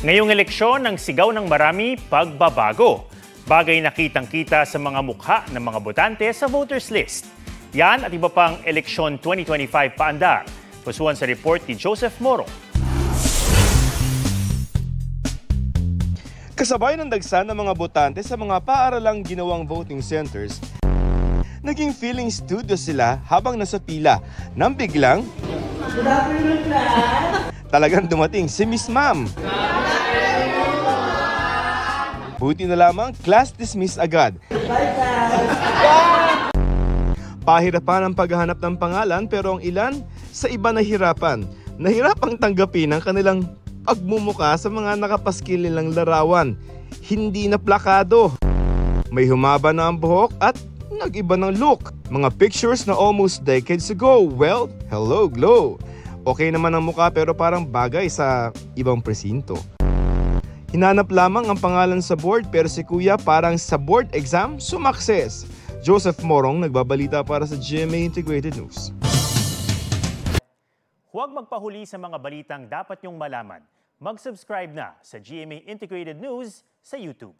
Ngayong eleksyon ng sigaw ng marami, pagbabago. Bagay na kitang-kita sa mga mukha ng mga botante sa voters list. Yan at iba pang eleksyon 2025 paandar. Pusuan sa report ni Joseph Morong. Kasabay ng dagsa ng mga botante sa mga paaralang ginawang voting centers, naging feeling studio sila habang nasa pila nang biglang talagang dumating si Miss Ma'am. Buti na lamang class dismiss agad. Pahirapan ang paghahanap ng pangalan pero ang ilan sa iba nahirapan. Nahirapang tanggapin ang kanilang pagmumuka sa mga nakapaskil nilang larawan. Hindi na plakado. May humaba na ang buhok at nag-iba ng look. Mga pictures na almost decades ago. Well, hello Glow. Okay naman ang mukha pero parang bagay sa ibang presinto. Hinanap lamang ang pangalan sa board pero si Kuya parang sa board exam sumakses. Joseph Morong nagbabalita para sa GMA Integrated News. Huwag magpahuli sa mga balitang dapat niyong malaman. Mag-subscribe na sa GMA Integrated News sa YouTube.